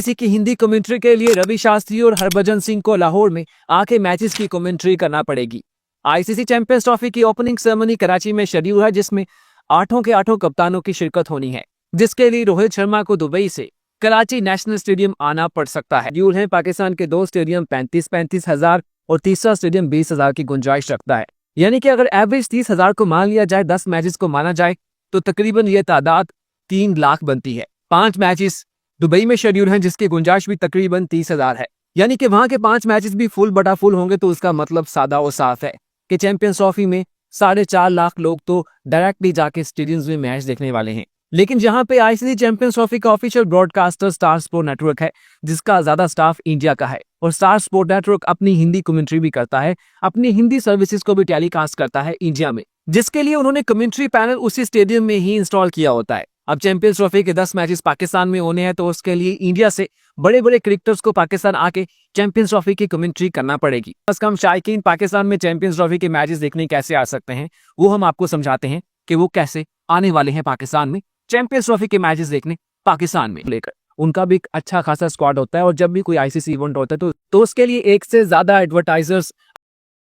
किसी की हिंदी कमेंट्री के लिए रवि शास्त्री और हरभजन सिंह को लाहौर में आके मैचेस की कमेंट्री करना पड़ेगी। आईसीसी चैंपियंस ट्रॉफी की ओपनिंग सेरेमनी कराची में शेड्यूल है, जिसमें 8 के 8 कप्तानों की शिरकत होनी है, जिसके लिए रोहित शर्मा को दुबई से कराची नेशनल स्टेडियम आना पड़ सकता है। शेड्यूल है पाकिस्तान के 2 स्टेडियम 35-35 हजार और तीसरा स्टेडियम 20 हजार की गुंजाइश रखता है। यानी कि अगर एवरेज 30 हजार को मान लिया जाए, 10 मैचेस को माना जाए, तो तकरीबन ये तादाद 3 लाख बनती है। 5 मैचेस दुबई में शेड्यूल हैं, जिसकी गुंजाइश भी तकरीबन 30 हजार है। यानी कि वहां के 5 मैचेस भी फुल बटा फुल होंगे, तो उसका मतलब सादा और साफ है कि चैंपियंस ट्रॉफी में 4.5 लाख लोग तो डायरेक्टली जाके स्टेडियम्स में मैच देखने वाले हैं। लेकिन जहां पे आईसीसी चैंपियंस ट्रॉफी का official broadcaster star sport network है, जिसका ज्यादा स्टाफ इंडिया का है, और स्टार स्पोर्ट नेटवर्क अपनी हिंदी कमेंट्री भी करता है, अपनी हिंदी सर्विसेज को भी टेलीकास्ट करता है इंडिया में, जिसके लिए उन्होंने कमेंट्री पैनल उसी स्टेडियम में ही इंस्टॉल किया होता है। अब चैंपियंस ट्रॉफी के 10 मैचेस पाकिस्तान में होने हैं, तो उसके लिए इंडिया से बड़े बड़े क्रिकेटर्स को पाकिस्तान आके चैंपियंस ट्रॉफी की कमेंट्री करना पड़ेगी। बस कम शायकीन पाकिस्तान में चैंपियंस ट्रॉफी के मैचेस देखने कैसे आ सकते हैं, वो हम आपको समझाते हैं कि वो कैसे आने वाले हैं पाकिस्तान में चैंपियंस ट्रॉफी के मैचेस देखने। पाकिस्तान में लेकर उनका भी एक अच्छा खासा स्क्वाड होता है, और जब भी कोई आईसीसी इवेंट होता है तो उसके लिए 1 से ज्यादा एडवर्टाइजर्स